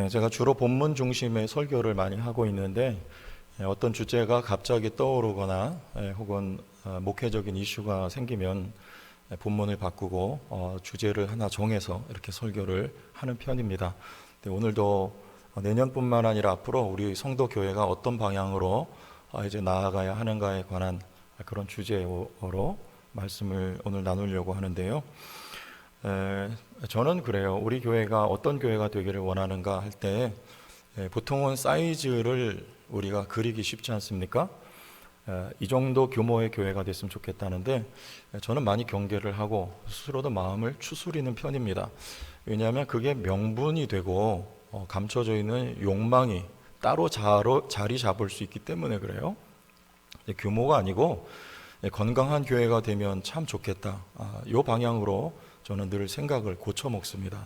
제가 주로 본문 중심의 설교를 많이 하고 있는데 어떤 주제가 갑자기 떠오르거나 혹은 목회적인 이슈가 생기면 본문을 바꾸고 주제를 하나 정해서 이렇게 설교를 하는 편입니다. 오늘도 내년뿐만 아니라 앞으로 우리 성도 교회가 어떤 방향으로 이제 나아가야 하는가에 관한 그런 주제로 말씀을 오늘 나누려고 하는데요. 저는 그래요. 우리 교회가 어떤 교회가 되기를 원하는가 할 때 보통은 사이즈를 우리가 그리기 쉽지 않습니까? 이 정도 규모의 교회가 됐으면 좋겠다는데 저는 많이 경계를 하고 스스로도 마음을 추스리는 편입니다. 왜냐하면 그게 명분이 되고 감춰져 있는 욕망이 따로 자리 잡을 수 있기 때문에 그래요. 규모가 아니고 건강한 교회가 되면 참 좋겠다. 이 방향으로 저는 늘 생각을 고쳐 먹습니다.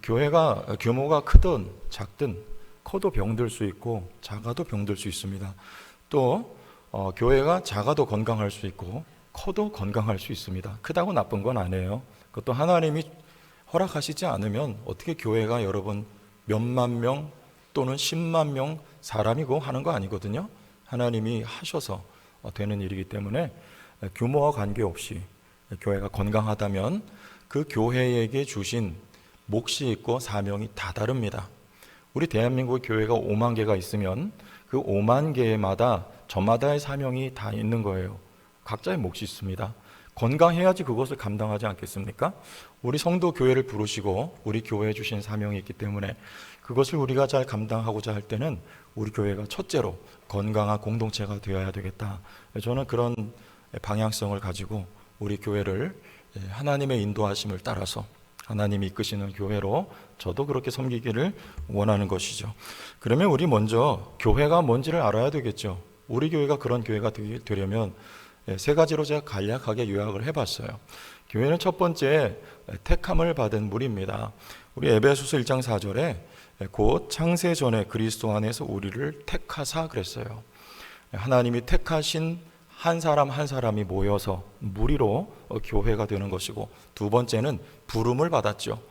교회가 규모가 크든 작든 커도 병들 수 있고 작아도 병들 수 있습니다. 또 교회가 작아도 건강할 수 있고 커도 건강할 수 있습니다. 크다고 나쁜 건 아니에요. 그것도 하나님이 허락하시지 않으면 어떻게 교회가 여러분 몇만 명 또는 10만 명 사람이고 하는 거 아니거든요. 하나님이 하셔서 되는 일이기 때문에 규모와 관계없이 교회가 건강하다면 그 교회에게 주신 몫이 있고 사명이 다 다릅니다. 우리 대한민국 교회가 5만 개가 있으면 그 5만 개마다 저마다의 사명이 다 있는 거예요. 각자의 몫이 있습니다. 건강해야지 그것을 감당하지 않겠습니까? 우리 성도 교회를 부르시고 우리 교회에 주신 사명이 있기 때문에 그것을 우리가 잘 감당하고자 할 때는 우리 교회가 첫째로 건강한 공동체가 되어야 되겠다. 저는 그런 방향성을 가지고 우리 교회를 하나님의 인도하심을 따라서 하나님이 이끄시는 교회로 저도 그렇게 섬기기를 원하는 것이죠. 그러면 우리 먼저 교회가 뭔지를 알아야 되겠죠. 우리 교회가 그런 교회가 되려면 세 가지로 제가 간략하게 요약을 해봤어요. 교회는 첫 번째 택함을 받은 무리입니다. 우리 에베소서 1장 4절에 곧 창세 전에 그리스도 안에서 우리를 택하사 그랬어요. 하나님이 택하신 한 사람 한 사람이 모여서 무리로 교회가 되는 것이고, 두 번째는 부름을 받았죠.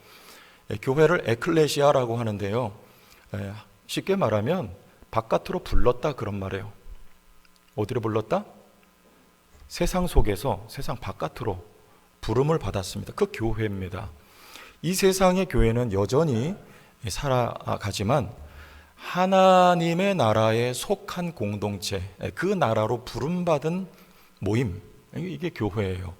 교회를 에클레시아라고 하는데요, 쉽게 말하면 바깥으로 불렀다 그런 말이에요. 어디로 불렀다? 세상 속에서 세상 바깥으로 부름을 받았습니다. 그 교회입니다. 이 세상의 교회는 여전히 살아가지만 하나님의 나라에 속한 공동체, 그 나라로 부름받은 모임, 이게 교회예요.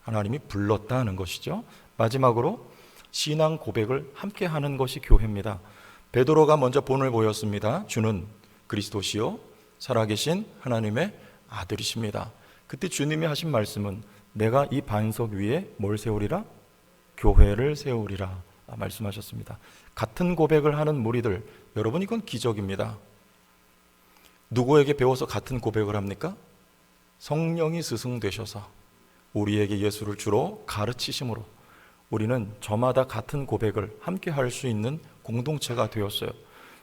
하나님이 불렀다 하는 것이죠. 마지막으로 신앙 고백을 함께 하는 것이 교회입니다. 베드로가 먼저 본을 보였습니다. 주는 그리스도시요 살아계신 하나님의 아들이십니다. 그때 주님이 하신 말씀은 내가 이 반석 위에 뭘 세우리라? 교회를 세우리라 말씀하셨습니다. 같은 고백을 하는 무리들, 여러분 이건 기적입니다. 누구에게 배워서 같은 고백을 합니까? 성령이 스승되셔서 우리에게 예수를 주로 가르치심으로 우리는 저마다 같은 고백을 함께 할 수 있는 공동체가 되었어요.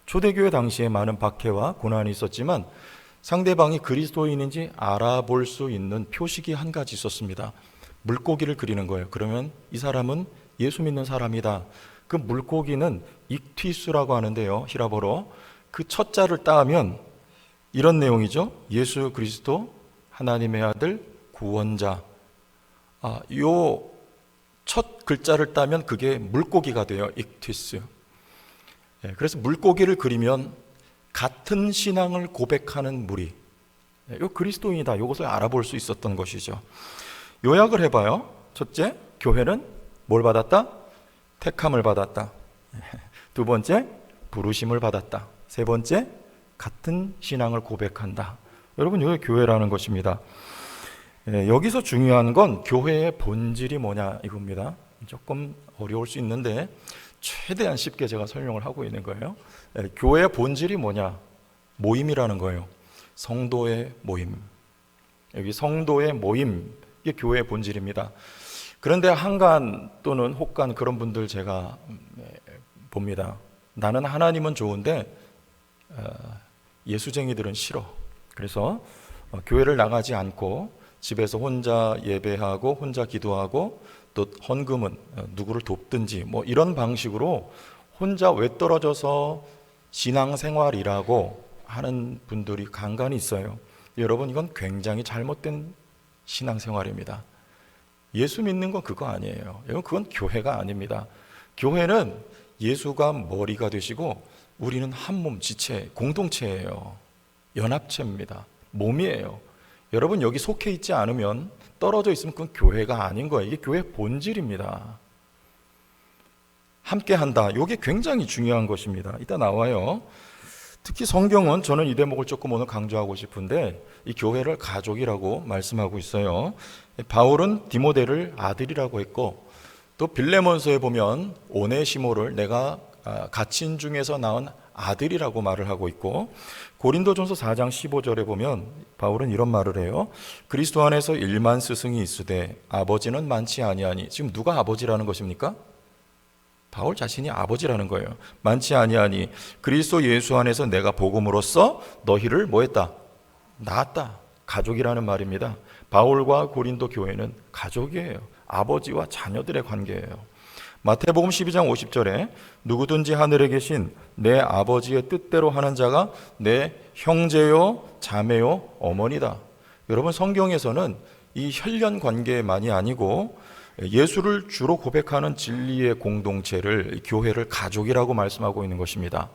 초대교회 당시에 많은 박해와 고난이 있었지만 상대방이 그리스도인인지 알아볼 수 있는 표식이 한 가지 있었습니다. 물고기를 그리는 거예요. 그러면 이 사람은 예수 믿는 사람이다. 그 물고기는 익튀수라고 하는데요, 히라보로 그 첫 자를 따면 이런 내용이죠. 예수 그리스도 하나님의 아들 구원자. 요 첫 글자를 따면 그게 물고기가 돼요. 익튀수. 그래서 물고기를 그리면 같은 신앙을 고백하는 무리, 요 그리스도인이다. 이것을 알아볼 수 있었던 것이죠. 요약을 해봐요. 첫째, 교회는 뭘 받았다? 택함을 받았다. 두 번째, 부르심을 받았다. 세 번째, 같은 신앙을 고백한다. 여러분, 이게 교회라는 것입니다. 여기서 중요한 건 교회의 본질이 뭐냐 이겁니다. 조금 어려울 수 있는데 최대한 쉽게 제가 설명을 하고 있는 거예요. 교회의 본질이 뭐냐? 모임이라는 거예요. 성도의 모임. 여기 성도의 모임, 이게 교회의 본질입니다. 그런데 한간 또는 혹간 그런 분들 제가 봅니다. 나는 하나님은 좋은데 예수쟁이들은 싫어. 그래서 교회를 나가지 않고 집에서 혼자 예배하고 혼자 기도하고 또 헌금은 누구를 돕든지 뭐 이런 방식으로 혼자 외떨어져서 신앙생활이라고 하는 분들이 간간히 있어요. 여러분, 이건 굉장히 잘못된 신앙생활입니다. 예수 믿는 건 그거 아니에요. 여러분, 그건 교회가 아닙니다. 교회는 예수가 머리가 되시고 우리는 한 몸 지체, 공동체예요. 연합체입니다. 몸이에요. 여러분, 여기 속해 있지 않으면, 떨어져 있으면 그건 교회가 아닌 거예요. 이게 교회의 본질입니다. 함께 한다. 이게 굉장히 중요한 것입니다. 이따 나와요. 특히 성경은, 저는 이 대목을 조금 오늘 강조하고 싶은데, 이 교회를 가족이라고 말씀하고 있어요. 바울은 디모데를 아들이라고 했고, 또 빌레몬서에 보면 오네시모를 내가 갇힌 중에서 낳은 아들이라고 말을 하고 있고, 고린도전서 4장 15절에 보면 바울은 이런 말을 해요. 그리스도 안에서 1만 스승이 있으되 아버지는 많지 아니하니. 지금 누가 아버지라는 것입니까? 바울 자신이 아버지라는 거예요. 많지 아니하니 그리스도 예수 안에서 내가 복음으로써 너희를 뭐했다? 낳았다. 가족이라는 말입니다. 바울과 고린도 교회는 가족이에요. 아버지와 자녀들의 관계예요. 마태복음 12장 50절에 누구든지 하늘에 계신 내 아버지의 뜻대로 하는 자가 내 형제요 자매요 어머니다. 여러분, 성경에서는 이 혈연 관계만이 아니고 예수를 주로 고백하는 진리의 공동체를, 교회를 가족이라고 말씀하고 있는 것입니다.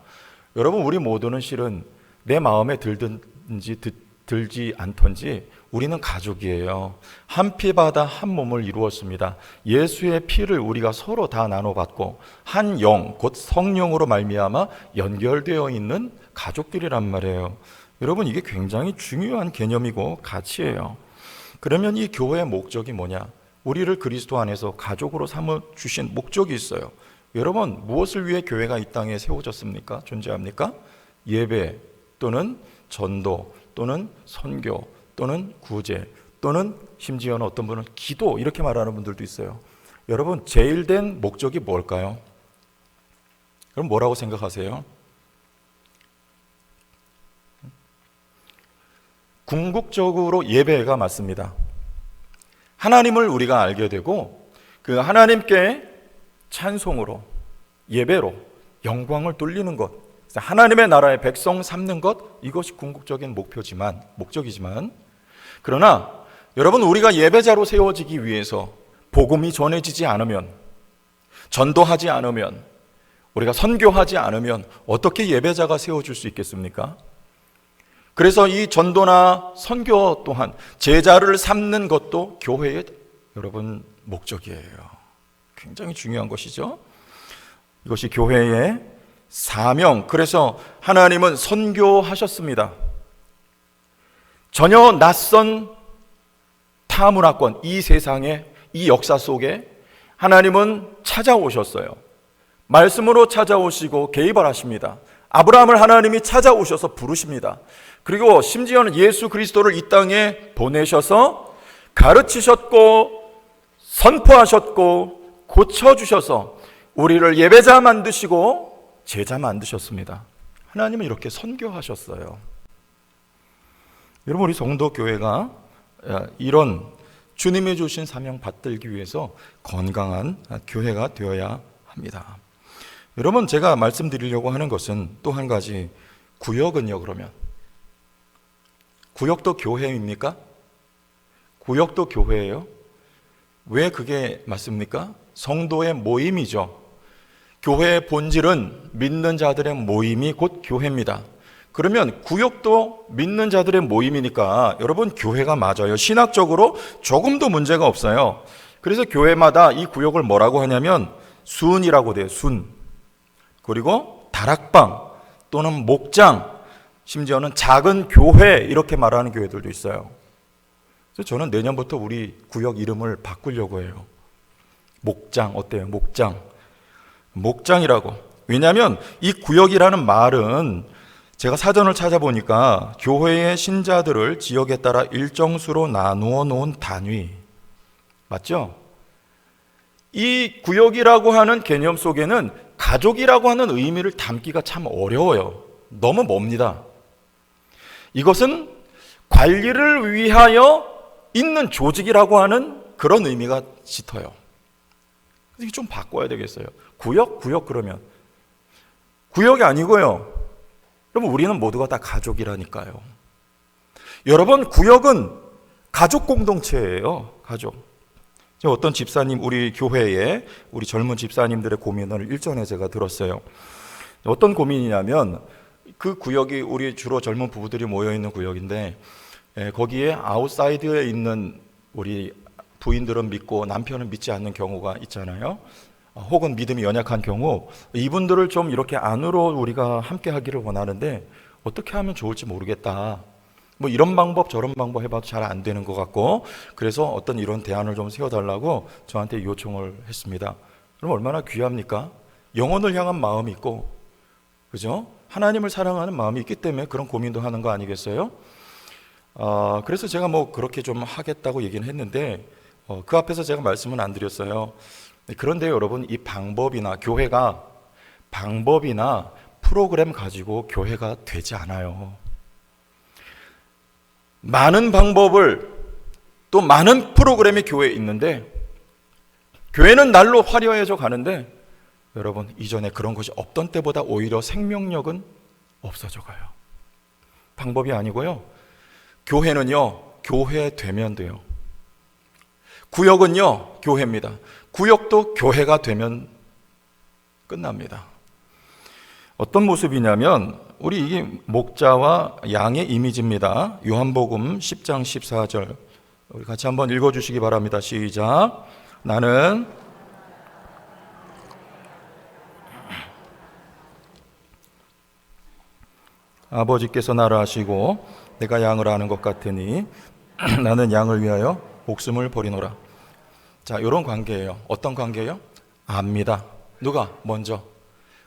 여러분, 우리 모두는 실은 내 마음에 들든지 들지 않던지 우리는 가족이에요. 한 피바다 한 몸을 이루었습니다. 예수의 피를 우리가 서로 다 나눠받고 한 영, 곧 성령으로 말미암아 연결되어 있는 가족들이란 말이에요. 여러분, 이게 굉장히 중요한 개념이고 가치예요. 그러면 이 교회의 목적이 뭐냐? 우리를 그리스도 안에서 가족으로 삼아 주신 목적이 있어요. 여러분, 무엇을 위해 교회가 이 땅에 세워졌습니까? 존재합니까? 예배 또는 전도 또는 선교 또는 구제 또는 심지어는 어떤 분은 기도, 이렇게 말하는 분들도 있어요. 여러분, 제일 된 목적이 뭘까요? 그럼 뭐라고 생각하세요? 궁극적으로 예배가 맞습니다. 하나님을 우리가 알게 되고 그 하나님께 찬송으로, 예배로 영광을 돌리는 것, 하나님의 나라의 백성 삼는 것, 이것이 궁극적인 목적이지만, 그러나 여러분, 우리가 예배자로 세워지기 위해서 복음이 전해지지 않으면, 전도하지 않으면, 우리가 선교하지 않으면 어떻게 예배자가 세워질 수 있겠습니까? 그래서 이 전도나 선교 또한 제자를 삼는 것도 교회의, 여러분, 목적이에요. 굉장히 중요한 것이죠. 이것이 교회의 사명. 그래서 하나님은 선교하셨습니다. 전혀 낯선 타문화권, 이 세상에, 이 역사 속에 하나님은 찾아오셨어요. 말씀으로 찾아오시고 개입을 하십니다. 아브라함을 하나님이 찾아오셔서 부르십니다. 그리고 심지어는 예수 그리스도를 이 땅에 보내셔서 가르치셨고 선포하셨고 고쳐주셔서 우리를 예배자 만드시고 제자 만드셨습니다. 하나님은 이렇게 선교하셨어요. 여러분, 우리 성도교회가 이런 주님이 주신 사명 받들기 위해서 건강한 교회가 되어야 합니다. 여러분, 제가 말씀드리려고 하는 것은 또 한 가지, 구역은요. 그러면 구역도 교회입니까? 구역도 교회예요? 왜 그게 맞습니까? 성도의 모임이죠. 교회의 본질은 믿는 자들의 모임이 곧 교회입니다. 그러면 구역도 믿는 자들의 모임이니까 여러분, 교회가 맞아요. 신학적으로 조금도 문제가 없어요. 그래서 교회마다 이 구역을 뭐라고 하냐면 순이라고 돼요. 순. 그리고 다락방 또는 목장, 심지어는 작은 교회, 이렇게 말하는 교회들도 있어요. 그래서 저는 내년부터 우리 구역 이름을 바꾸려고 해요. 목장 어때요? 목장이라고. 왜냐하면 이 구역이라는 말은 제가 사전을 찾아보니까 교회의 신자들을 지역에 따라 일정 수로 나누어 놓은 단위, 맞죠? 이 구역이라고 하는 개념 속에는 가족이라고 하는 의미를 담기가 참 어려워요. 너무 멉니다. 이것은 관리를 위하여 있는 조직이라고 하는 그런 의미가 짙어요. 이게 좀 바꿔야 되겠어요. 구역 그러면 구역이 아니고요. 여러분, 우리는 모두가 다 가족이라니까요. 여러분, 구역은 가족 공동체예요. 가족. 어떤 집사님, 우리 교회에 우리 젊은 집사님들의 고민을 일전에 제가 들었어요. 어떤 고민이냐면, 그 구역이 우리 주로 젊은 부부들이 모여있는 구역인데, 거기에 아웃사이드에 있는 우리 부인들은 믿고 남편은 믿지 않는 경우가 있잖아요. 혹은 믿음이 연약한 경우, 이분들을 좀 이렇게 안으로 우리가 함께 하기를 원하는데 어떻게 하면 좋을지 모르겠다. 뭐 이런 방법 저런 방법 해봐도 잘 안 되는 것 같고, 그래서 어떤 이런 대안을 좀 세워달라고 저한테 요청을 했습니다. 그럼 얼마나 귀합니까? 영혼을 향한 마음이 있고, 그죠? 하나님을 사랑하는 마음이 있기 때문에 그런 고민도 하는 거 아니겠어요? 그래서 제가 뭐 그렇게 좀 하겠다고 얘기는 했는데, 그 앞에서 제가 말씀은 안 드렸어요. 그런데 여러분, 이 방법이나 교회가 방법이나 프로그램 가지고 교회가 되지 않아요. 많은 방법을, 또 많은 프로그램이 교회에 있는데, 교회는 날로 화려해져 가는데, 여러분, 이전에 그런 것이 없던 때보다 오히려 생명력은 없어져 가요. 방법이 아니고요, 교회는요, 교회 되면 돼요. 구역은요, 교회입니다. 구역도 교회가 되면 끝납니다. 어떤 모습이냐면, 우리 이게 목자와 양의 이미지입니다. 요한복음 10장 14절 우리 같이 한번 읽어주시기 바랍니다. 시작. 나는 아버지께서 나를 아시고 내가 양을 아는 것 같으니 나는 양을 위하여 목숨을 버리노라. 자, 이런 관계예요. 어떤 관계예요? 압니다. 누가? 먼저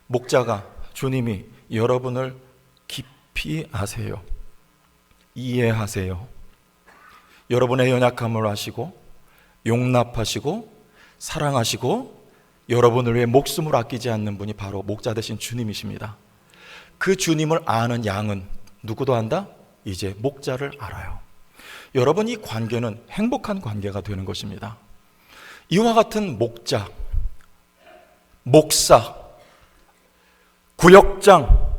목자가, 주님이 여러분을 깊이 아세요. 이해하세요. 여러분의 연약함을 아시고 용납하시고 사랑하시고 여러분을 위해 목숨을 아끼지 않는 분이 바로 목자 되신 주님이십니다. 그 주님을 아는 양은 누구도 안다? 이제 목자를 알아요. 여러분, 이 관계는 행복한 관계가 되는 것입니다. 이와 같은 목자, 목사, 구역장,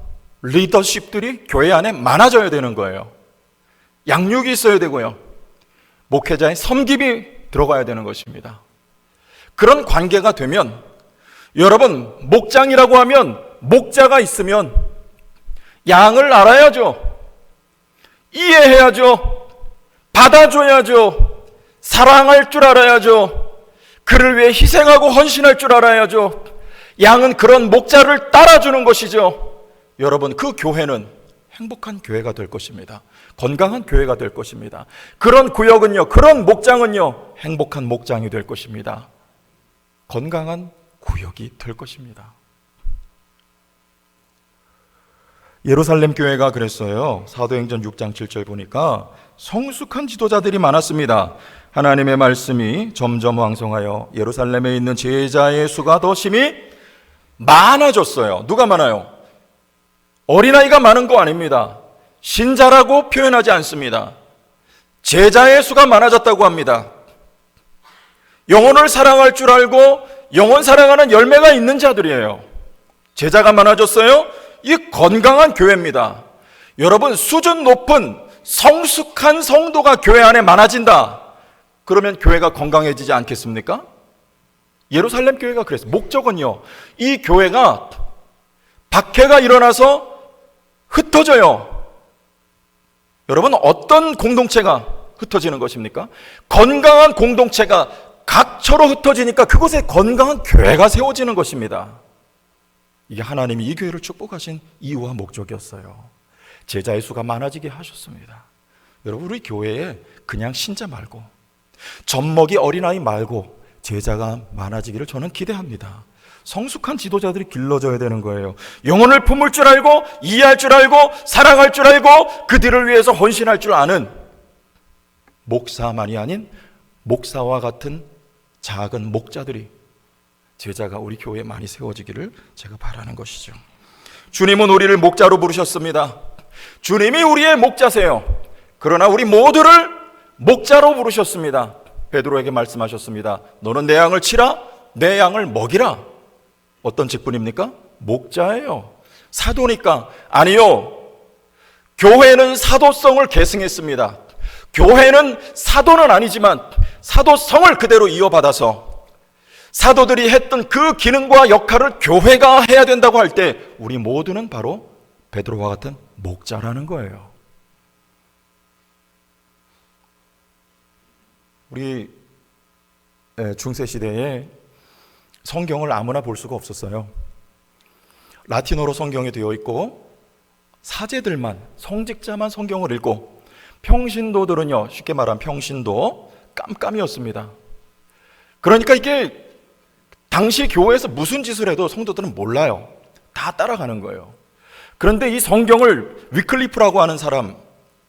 리더십들이 교회 안에 많아져야 되는 거예요. 양육이 있어야 되고요, 목회자의 섬김이 들어가야 되는 것입니다. 그런 관계가 되면, 여러분, 목장이라고 하면 목자가 있으면 양을 알아야죠. 이해해야죠. 받아줘야죠. 사랑할 줄 알아야죠. 그를 위해 희생하고 헌신할 줄 알아야죠. 양은 그런 목자를 따라주는 것이죠. 여러분, 그 교회는 행복한 교회가 될 것입니다. 건강한 교회가 될 것입니다. 그런 구역은요, 그런 목장은요, 행복한 목장이 될 것입니다. 건강한 구역이 될 것입니다. 예루살렘 교회가 그랬어요. 사도행전 6장 7절 보니까 성숙한 지도자들이 많았습니다. 하나님의 말씀이 점점 왕성하여 예루살렘에 있는 제자의 수가 더 심히 많아졌어요. 누가 많아요? 어린아이가 많은 거 아닙니다. 신자라고 표현하지 않습니다. 제자의 수가 많아졌다고 합니다. 영혼을 사랑할 줄 알고 영혼 사랑하는 열매가 있는 자들이에요. 제자가 많아졌어요. 이 건강한 교회입니다. 여러분, 수준 높은 성숙한 성도가 교회 안에 많아진다. 그러면 교회가 건강해지지 않겠습니까? 예루살렘 교회가 그랬어요. 목적은요, 이 교회가 박해가 일어나서 흩어져요. 여러분, 어떤 공동체가 흩어지는 것입니까? 건강한 공동체가 각처로 흩어지니까 그곳에 건강한 교회가 세워지는 것입니다. 이게 하나님이 이 교회를 축복하신 이유와 목적이었어요. 제자의 수가 많아지게 하셨습니다. 여러분, 우리 교회에 그냥 신자 말고 젖먹이 어린아이 말고 제자가 많아지기를 저는 기대합니다. 성숙한 지도자들이 길러져야 되는 거예요. 영혼을 품을 줄 알고 이해할 줄 알고 사랑할 줄 알고 그들을 위해서 헌신할 줄 아는 목사만이 아닌 목사와 같은 작은 목자들이, 제자가 우리 교회에 많이 세워지기를 제가 바라는 것이죠. 주님은 우리를 목자로 부르셨습니다. 주님이 우리의 목자세요. 그러나 우리 모두를 목자로 부르셨습니다. 베드로에게 말씀하셨습니다. 너는 내 양을 치라, 내 양을 먹이라. 어떤 직분입니까? 목자예요. 사도니까. 아니요. 교회는 사도성을 계승했습니다. 교회는 사도는 아니지만 사도성을 그대로 이어받아서 사도들이 했던 그 기능과 역할을 교회가 해야 된다고 할 때 우리 모두는 바로 베드로와 같은 목자라는 거예요. 우리 중세시대에 성경을 아무나 볼 수가 없었어요. 라틴어로 성경이 되어 있고 사제들만, 성직자만 성경을 읽고 평신도들은요, 쉽게 말하면 평신도 깜깜이었습니다. 그러니까 이게 당시 교회에서 무슨 짓을 해도 성도들은 몰라요. 다 따라가는 거예요. 그런데 이 성경을 위클리프라고 하는 사람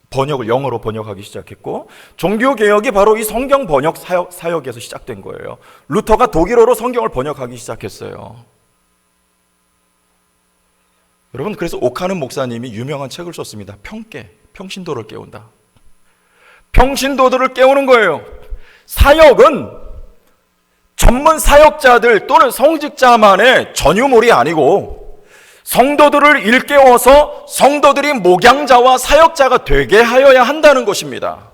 번역을 영어로 번역하기 시작했고, 종교개혁이 바로 이 성경 번역 사역에서 시작된 거예요. 루터가 독일어로 성경을 번역하기 시작했어요. 여러분, 그래서 오카는 목사님이 유명한 책을 썼습니다. 평신도를 깨운다. 평신도들을 깨우는 거예요. 사역은 전문 사역자들 또는 성직자만의 전유물이 아니고 성도들을 일깨워서 성도들이 목양자와 사역자가 되게 하여야 한다는 것입니다.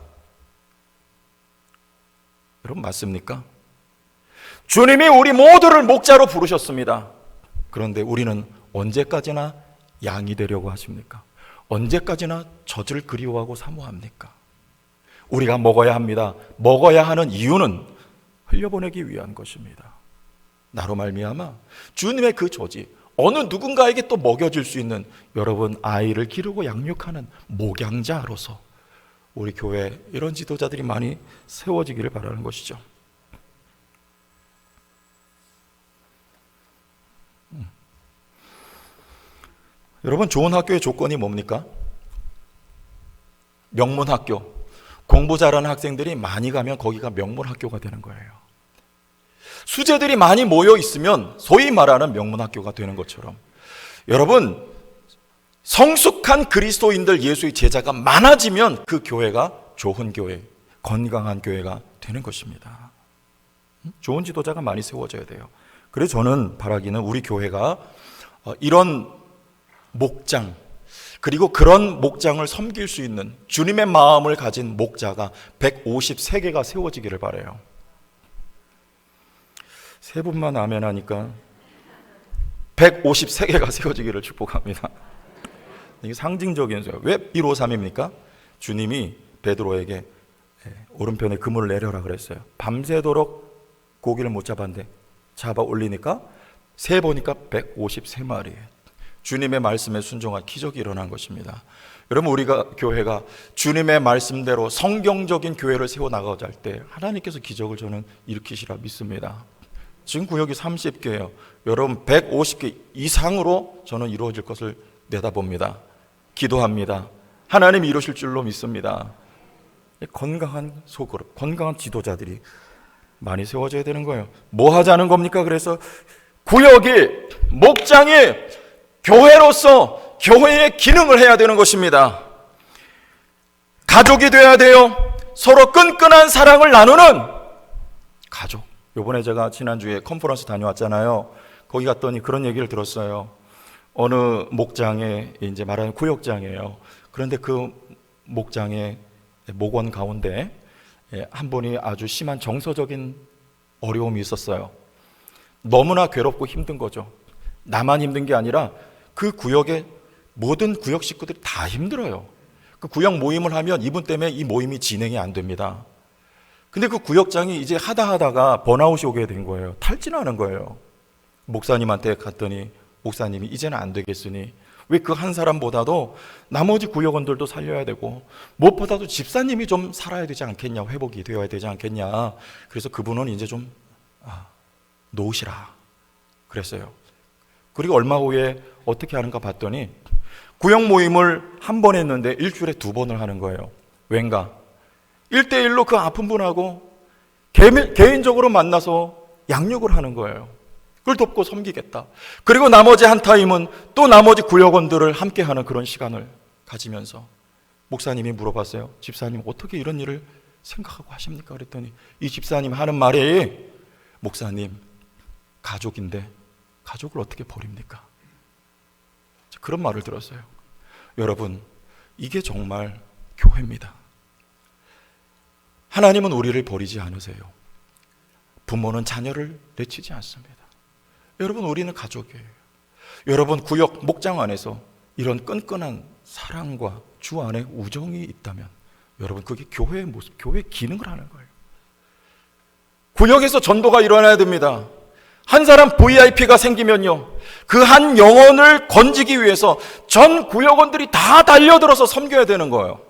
여러분, 맞습니까? 주님이 우리 모두를 목자로 부르셨습니다. 그런데 우리는 언제까지나 양이 되려고 하십니까? 언제까지나 젖을 그리워하고 사모합니까? 우리가 먹어야 합니다. 먹어야 하는 이유는 흘려보내기 위한 것입니다. 나로 말미암아 주님의 그 젖이 어느 누군가에게 또 먹여줄 수 있는, 여러분 아이를 기르고 양육하는 목양자로서 우리 교회에 이런 지도자들이 많이 세워지기를 바라는 것이죠. 여러분, 좋은 학교의 조건이 뭡니까? 명문학교. 공부 잘하는 학생들이 많이 가면 거기가 명문학교가 되는 거예요. 수재들이 많이 모여 있으면 소위 말하는 명문학교가 되는 것처럼, 여러분, 성숙한 그리스도인들, 예수의 제자가 많아지면 그 교회가 좋은 교회, 건강한 교회가 되는 것입니다. 좋은 지도자가 많이 세워져야 돼요. 그래서 저는 바라기는 우리 교회가 이런 목장, 그리고 그런 목장을 섬길 수 있는 주님의 마음을 가진 목자가 153개가 세워지기를 바라요. 세 분만 아멘 하니까 153개가 세워지기를 축복합니다. 이게 상징적인 소리예요. 왜 153입니까? 주님이 베드로에게 오른편에 그물을 내려라 그랬어요. 밤새도록 고기를 못 잡았는데 잡아 올리니까 세 보니까 153마리예요. 주님의 말씀에 순종한 기적이 일어난 것입니다. 여러분, 우리가 교회가 주님의 말씀대로 성경적인 교회를 세워나가고자 할 때 하나님께서 기적을 저는 일으키시라 믿습니다. 지금 구역이 30개예요. 여러분, 150개 이상으로 저는 이루어질 것을 내다봅니다. 기도합니다. 하나님이 이루실 줄로 믿습니다. 건강한 소그룹, 건강한 지도자들이 많이 세워져야 되는 거예요. 뭐 하자는 겁니까? 그래서 구역이, 목장이 교회로서 교회의 기능을 해야 되는 것입니다. 가족이 돼야 돼요. 서로 끈끈한 사랑을 나누는 가족. 요번에 제가 지난주에 컨퍼런스 다녀왔잖아요. 거기 갔더니 그런 얘기를 들었어요. 어느 목장에, 이제 말하는 구역장이에요. 그런데 그 목장의 목원 가운데 한 분이 아주 심한 정서적인 어려움이 있었어요. 너무나 괴롭고 힘든 거죠. 나만 힘든 게 아니라 그 구역의 모든 구역 식구들이 다 힘들어요. 그 구역 모임을 하면 이분 때문에 이 모임이 진행이 안 됩니다. 근데 그 구역장이 이제 하다가 번아웃이 오게 된 거예요. 탈진하는 거예요. 목사님한테 갔더니 목사님이 이제는 안 되겠으니, 왜 그 한 사람보다도 나머지 구역원들도 살려야 되고 무엇보다도 집사님이 좀 살아야 되지 않겠냐, 회복이 되어야 되지 않겠냐. 그래서 그분은 이제 좀 놓으시라 그랬어요. 그리고 얼마 후에 어떻게 하는가 봤더니 구역 모임을 한 번 했는데 일주일에 2번을 하는 거예요. 왠가 1대1로 그 아픈 분하고 개인적으로 만나서 양육을 하는 거예요. 그걸 돕고 섬기겠다. 그리고 나머지 한 타임은 또 나머지 구역원들을 함께하는 그런 시간을 가지면서 목사님이 물어봤어요. 집사님, 어떻게 이런 일을 생각하고 하십니까? 그랬더니 이 집사님 하는 말이, 목사님, 가족인데 가족을 어떻게 버립니까? 그런 말을 들었어요. 여러분, 이게 정말 교회입니다. 하나님은 우리를 버리지 않으세요. 부모는 자녀를 내치지 않습니다. 여러분, 우리는 가족이에요. 여러분, 구역 목장 안에서 이런 끈끈한 사랑과 주 안에 우정이 있다면 여러분, 그게 교회의 모습, 교회의 기능을 하는 거예요. 구역에서 전도가 일어나야 됩니다. 한 사람 VIP가 생기면요, 그 한 영혼을 건지기 위해서 전 구역원들이 다 달려들어서 섬겨야 되는 거예요.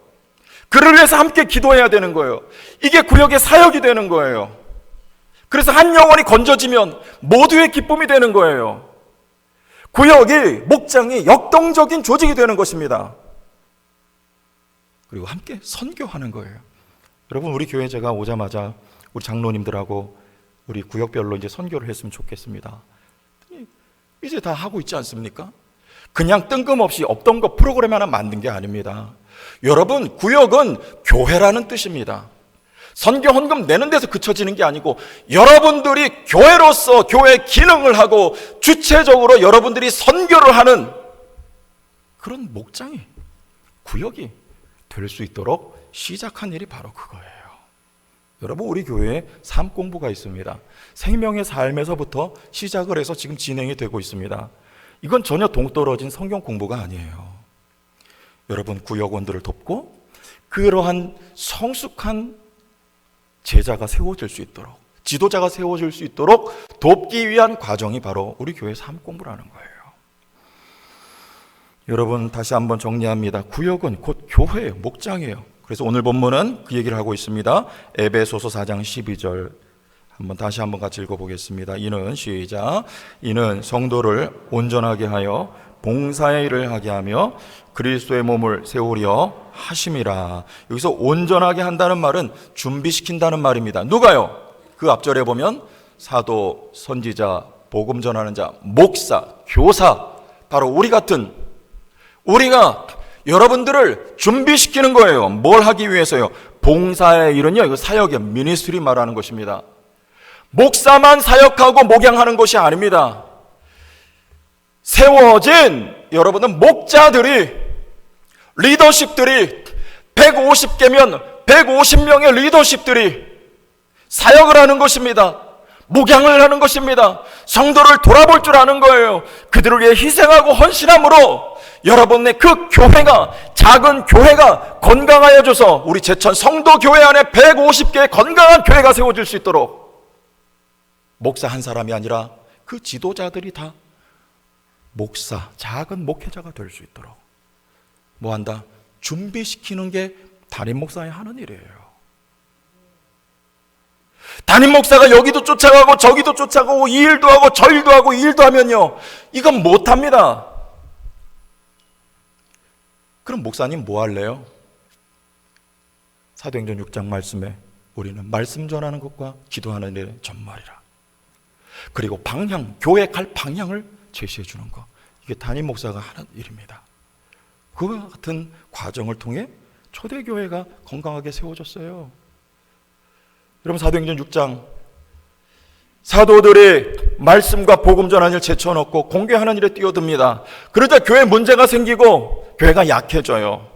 그를 위해서 함께 기도해야 되는 거예요. 이게 구역의 사역이 되는 거예요. 그래서 한 영혼이 건져지면 모두의 기쁨이 되는 거예요. 구역이, 목장이 역동적인 조직이 되는 것입니다. 그리고 함께 선교하는 거예요. 여러분, 우리 교회 제가 오자마자 우리 장로님들하고 우리 구역별로 이제 선교를 했으면 좋겠습니다. 이제 다 하고 있지 않습니까? 그냥 뜬금없이 없던 거 프로그램 하나 만든 게 아닙니다. 여러분, 구역은 교회라는 뜻입니다. 선교 헌금 내는 데서 그쳐지는 게 아니고 여러분들이 교회로서 교회 기능을 하고 주체적으로 여러분들이 선교를 하는 그런 목장이, 구역이 될 수 있도록 시작한 일이 바로 그거예요. 여러분, 우리 교회에 삶 공부가 있습니다. 생명의 삶에서부터 시작을 해서 지금 진행이 되고 있습니다. 이건 전혀 동떨어진 성경 공부가 아니에요. 여러분, 구역원들을 돕고 그러한 성숙한 제자가 세워질 수 있도록, 지도자가 세워질 수 있도록 돕기 위한 과정이 바로 우리 교회 삶 공부라는 거예요. 여러분, 다시 한번 정리합니다. 구역은 곧 교회예요. 목장이에요. 그래서 오늘 본문은 그 얘기를 하고 있습니다. 에베소서 4장 12절 다시 한번 같이 읽어보겠습니다. 시작. 이는 성도를 온전하게 하여 봉사의 일을 하게 하며 그리스도의 몸을 세우려 하심이라. 여기서 온전하게 한다는 말은 준비시킨다는 말입니다. 누가요? 그 앞절에 보면 사도, 선지자, 복음 전하는 자, 목사, 교사, 바로 우리가 여러분들을 준비시키는 거예요. 뭘 하기 위해서요? 봉사의 일은요, 이거 사역의 미니스트리 말하는 것입니다. 목사만 사역하고 목양하는 것이 아닙니다. 세워진 여러분은 목자들이, 리더십들이 150개면 150명의 리더십들이 사역을 하는 것입니다. 목양을 하는 것입니다. 성도를 돌아볼 줄 아는 거예요. 그들을 위해 희생하고 헌신함으로 여러분의 그 교회가, 작은 교회가 건강하여져서 우리 제천 성도 교회 안에 150개의 건강한 교회가 세워질 수 있도록 목사 한 사람이 아니라 그 지도자들이 다 목사, 작은 목회자가 될 수 있도록 뭐한다? 준비시키는 게 담임 목사의 하는 일이에요. 담임 목사가 여기도 쫓아가고 저기도 쫓아가고 이 일도 하고 저 일도 하고 이 일도 하면요, 이건 못합니다. 그럼 목사님 뭐 할래요? 사도행전 6장 말씀에 우리는 말씀 전하는 것과 기도하는 일에 전말이라. 그리고 방향, 교회 갈 방향을 제시해 주는 것, 이게 담임 목사가 하는 일입니다. 그와 같은 과정을 통해 초대교회가 건강하게 세워졌어요. 여러분, 사도행전 6장 사도들이 말씀과 복음 전하는 일 제쳐놓고 공개하는 일에 뛰어듭니다. 그러자 교회에 문제가 생기고 교회가 약해져요.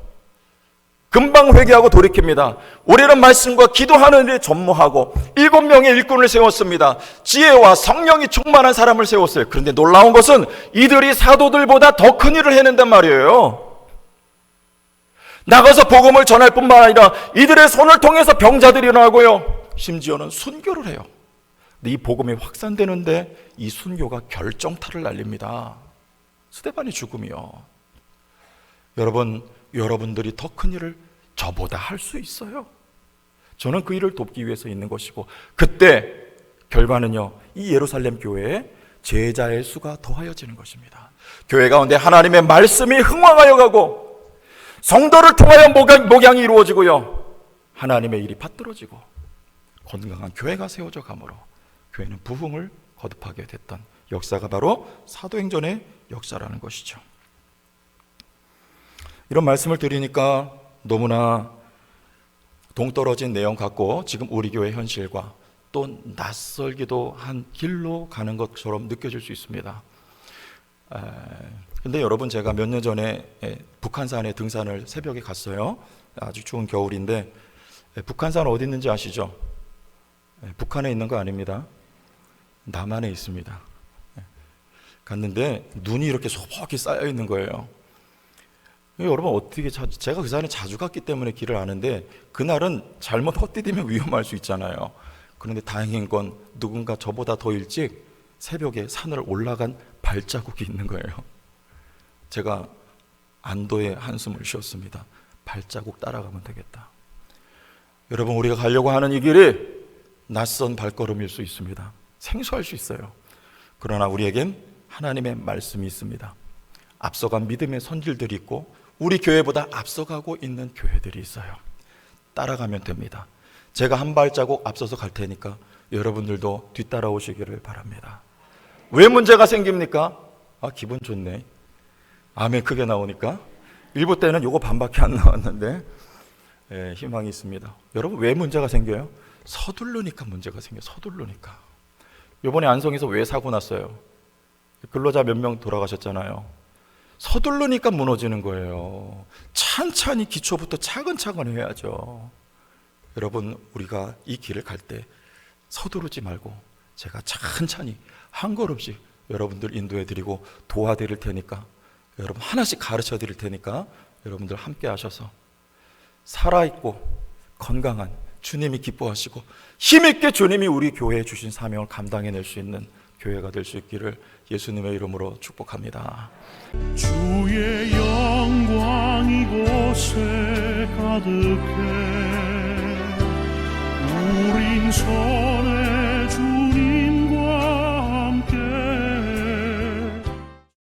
금방 회개하고 돌이킵니다. 우리는 말씀과 기도하는 일에 전무하고 7명의 일꾼을 세웠습니다. 지혜와 성령이 충만한 사람을 세웠어요. 그런데 놀라운 것은 이들이 사도들보다 더 큰 일을 해낸단 말이에요. 나가서 복음을 전할 뿐만 아니라 이들의 손을 통해서 병자들이 일어나고요, 심지어는 순교를 해요. 근데 이 복음이 확산되는데 이 순교가 결정타를 날립니다. 스데반의 죽음이요. 여러분들이 더 큰 일을 저보다 할 수 있어요. 저는 그 일을 돕기 위해서 있는 것이고, 그때 결과는요, 이 예루살렘 교회에 제자의 수가 더하여지는 것입니다. 교회 가운데 하나님의 말씀이 흥왕하여 가고 성도를 통하여 목양이 이루어지고요, 하나님의 일이 받들어지고 건강한 교회가 세워져 가므로 교회는 부흥을 거듭하게 됐던 역사가 바로 사도행전의 역사라는 것이죠. 이런 말씀을 드리니까 너무나 동떨어진 내용 같고 지금 우리 교회 현실과 또 낯설기도 한 길로 가는 것처럼 느껴질 수 있습니다. 근데 여러분, 제가 몇 년 전에 북한산에 등산을 새벽에 갔어요. 아주 추운 겨울인데, 북한산 어디 있는지 아시죠? 북한에 있는 거 아닙니다. 남한에 있습니다. 갔는데 눈이 이렇게 소복히 쌓여 있는 거예요. 여러분, 어떻게 제가 그 산에 자주 갔기 때문에 길을 아는데, 그날은 잘못 헛디디면 위험할 수 있잖아요. 그런데 다행인 건 누군가 저보다 더 일찍 새벽에 산을 올라간 발자국이 있는 거예요. 제가 안도의 한숨을 쉬었습니다. 발자국 따라가면 되겠다. 여러분, 우리가 가려고 하는 이 길이 낯선 발걸음일 수 있습니다. 생소할 수 있어요. 그러나 우리에겐 하나님의 말씀이 있습니다. 앞서간 믿음의 선질들이 있고, 우리 교회보다 앞서가고 있는 교회들이 있어요. 따라가면 됩니다. 제가 한 발자국 앞서서 갈 테니까 여러분들도 뒤따라오시기를 바랍니다. 왜 문제가 생깁니까? 기분 좋네. 아멘 크게 나오니까. 일부 때는 요거 반밖에 안 나왔는데 희망이 있습니다. 여러분, 왜 문제가 생겨요? 서두르니까 문제가 생겨요. 서두르니까. 이번에 안성에서 왜 사고 났어요? 근로자 몇 명 돌아가셨잖아요. 서두르니까 무너지는 거예요. 찬찬히 기초부터 차근차근 해야죠. 여러분, 우리가 이 길을 갈 때 서두르지 말고 제가 찬찬히 한 걸음씩 여러분들 인도해 드리고 도와드릴 테니까, 여러분 하나씩 가르쳐 드릴 테니까 여러분들 함께 하셔서 살아있고 건강한 주님이 기뻐하시고 힘있게 주님이 우리 교회에 주신 사명을 감당해낼 수 있는 교회가 될 수 있기를 예수님의 이름으로 축복합니다. 주의 영광 이곳에 가득해 우린 선